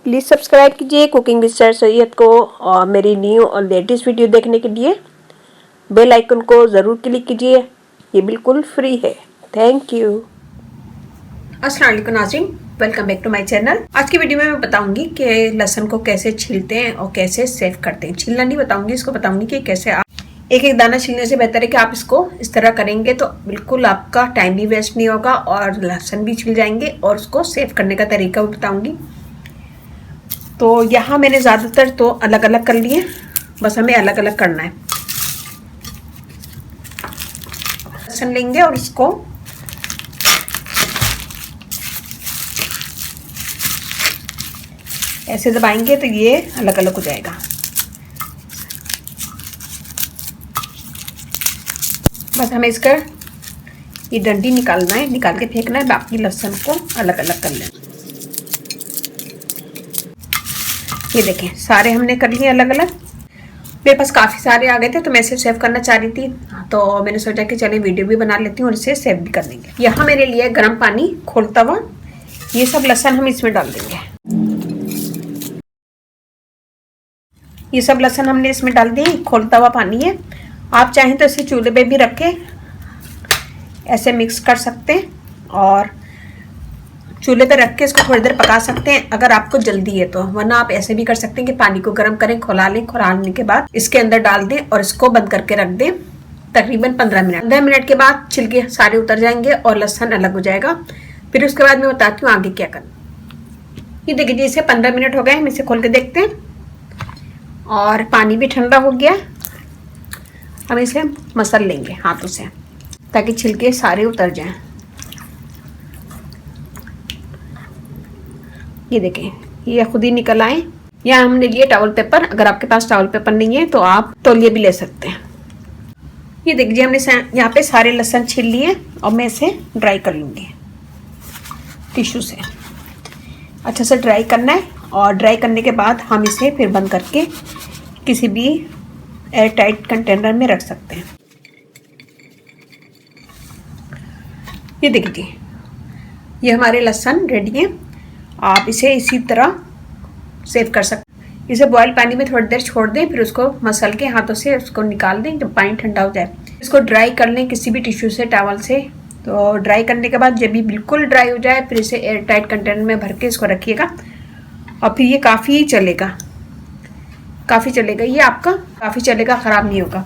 Please subscribe कीजिए cooking with sir Syed को, और मेरी न्यू और लेटेस्ट वीडियो देखने के लिए बेल आइकन को ज़रूर क्लिक कीजिए। ये बिल्कुल फ्री है। Thank you. अस्सलाम वालेकुम नाज़रीन, welcome back to my channel. आज की वीडियो में मैं बताऊंगी कि लहसुन को कैसे छीलते हैं और कैसे सेव करते हैं। छीलना नहीं बताऊंगी, इसको बताऊंगी कि कैसे आप एक एक दाना छीलने से बेहतर है कि आप इसको इस तरह करेंगे तो बिल्कुल आपका टाइम भी वेस्ट नहीं होगा और लहसुन भी छिल जाएंगे, और उसको सेव करने का तरीका भी बताऊंगी। तो यहाँ मैंने ज़्यादातर तो अलग अलग कर लिए, बस हमें अलग अलग करना है। लहसुन लेंगे और इसको ऐसे दबाएंगे तो ये अलग अलग हो जाएगा। बस हमें इसका ये डंडी निकालना है, निकाल के फेंकना है, बाकी लहसुन को अलग अलग कर लेना। ये देखें सारे हमने कर लिए अलग अलग। मेरे पास काफ़ी सारे आ गए थे तो मैं इसे सेव करना चाह रही थी, तो मैंने सोचा कि चलिए वीडियो भी बना लेती हूँ और इसे सेव भी कर लेंगे। यहाँ मैंने लिया है गर्म पानी खोलता हुआ, ये सब लहसुन हम इसमें डाल देंगे। ये सब लहसुन हमने इसमें डाल दिए, खोलता हुआ पानी है। आप चाहें तो इसे चूल्हे पे भी रखें, ऐसे मिक्स कर सकते हैं और चूल्हे पे रख के इसको थोड़ी देर पका सकते हैं अगर आपको जल्दी है तो। वरना आप ऐसे भी कर सकते हैं कि पानी को गर्म करें, खौला लें, खौलाने के बाद इसके अंदर डाल दें और इसको बंद करके रख दें तकरीबन 15 मिनट। 15 मिनट के बाद छिलके सारे उतर जाएंगे और लहसुन अलग हो जाएगा। फिर उसके बाद मैं बताती हूँ आगे क्या करना। ये देखिए जी, इसे 15 मिनट हो गए, हम इसे खोल के देखते हैं और पानी भी ठंडा हो गया। हम इसे मसल लेंगे हाथों से ताकि छिलके सारे उतर जाएं। ये देखें ये खुद ही निकल आए। यहाँ हमने लिए टॉवल पेपर, अगर आपके पास टॉवल पेपर नहीं है तो आप तौलिए भी ले सकते हैं। ये देखिए हमने यहाँ पे सारे लहसुन छील लिए और मैं इसे ड्राई कर लूँगी टिश्यू से। अच्छा से ड्राई करना है और ड्राई करने के बाद हम इसे फिर बंद करके किसी भी एयर टाइट कंटेनर में रख सकते हैं। ये देखिए ये हमारे लहसुन रेडी है। आप इसे इसी तरह सेव कर सकते हैं। इसे बॉयल पानी में थोड़ी देर छोड़ दें, फिर उसको मसल के हाथों से उसको निकाल दें जब पानी ठंडा हो जाए। इसको ड्राई कर लें किसी भी टिश्यू से, टॉवल से। तो ड्राई करने के बाद जब भी बिल्कुल ड्राई हो जाए फिर इसे एयर टाइट कंटेनर में भर के इसको रखिएगा और फिर ये काफ़ी चलेगा, ये आपका काफ़ी चलेगा, ख़राब नहीं होगा।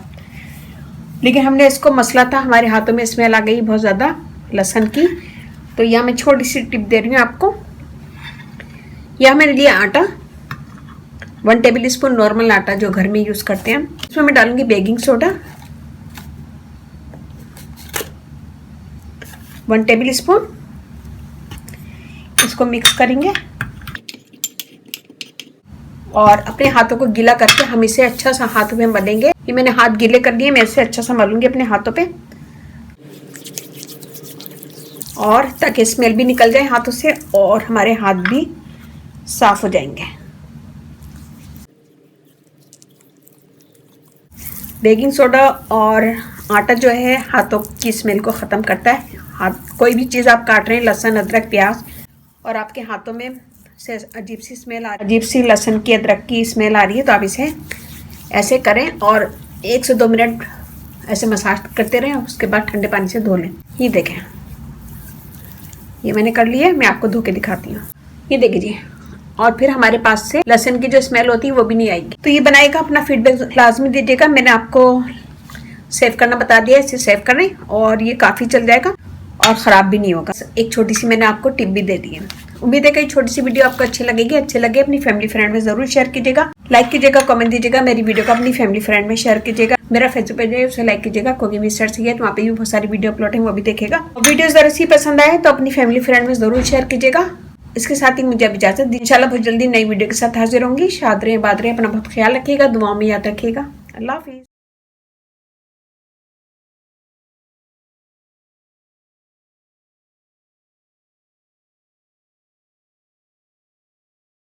लेकिन हमने इसको मसला था, हमारे हाथों में स्मेल आ गई बहुत ज़्यादा लहसुन की। तो यहाँ मैं छोटी सी टिप दे रही हूँ आपको। यहाँ मैंने लिया आटा, 1 टेबल स्पून नॉर्मल आटा जो घर में यूज़ करते हैं। इसमें मैं डालूंगी बेकिंग सोडा 1 टेबल स्पून। इसको मिक्स करेंगे और अपने हाथों को गीला करके हम इसे अच्छा सा हाथों में मलेंगे। ये मैंने हाथ गीले कर दिए, मैं इसे अच्छा सा मलूंगी अपने हाथों पे, और ताकि स्मेल भी निकल जाए हाथों से और हमारे हाथ भी साफ हो जाएंगे। बेकिंग सोडा और आटा जो है हाथों की स्मेल को ख़त्म करता है। हाथ कोई भी चीज़ आप काट रहे हैं, लहसुन, अदरक, प्याज, और आपके हाथों में से अजीब सी स्मेल अजीब सी लहसुन की, अदरक की स्मेल आ रही है, तो आप इसे ऐसे करें और 1 से 2 मिनट ऐसे मसाज करते रहें। उसके बाद ठंडे पानी से धो लें। ये देखें ये मैंने कर लिया है, मैं आपको धो के दिखाती हूँ। ये देखिए जी, और फिर हमारे पास से लहसुन की जो स्मेल होती है वो भी नहीं आएगी। तो ये बनाएगा, अपना फीडबैक लाजमी दीजिएगा। मैंने आपको सेव करना बता दिया, इसे सेव करें और ये काफ़ी चल जाएगा और ख़राब भी नहीं होगा। एक छोटी सी मैंने आपको टिप भी दे दी है। उम्मीद है कि छोटी सी वीडियो आपको अच्छी लगेगी। अच्छे लगे अपनी फैमिली फ्रेंड में ज़रूर शेयर कीजिएगा, लाइक कीजिएगा, कमेंट दीजिएगा। मेरी वीडियो को अपनी फैमिली फ्रेंड में शेयर कीजिएगा। मेरा फेसबुक पेज है, उसे लाइक कीजिएगा, कुकिंग विद सर सैयद, वहाँ पे भी बहुत सारी वीडियो अपलोड है, वो भी देखेगा। वीडियो ज़रा सी पसंद आए तो अपनी फैमिली फ्रेंड में ज़रूर शेयर कीजिएगा। इसके साथ ही मुझे अब इजाज़त दी। इंशाल्लाह बहुत जल्दी नई वीडियो के साथ हाजिर होंगी। शाद रहें, बात रहें, अपना बहुत ख्याल रखिएगा, दुआओं में याद रखिएगा। अल्लाह हाफिज़।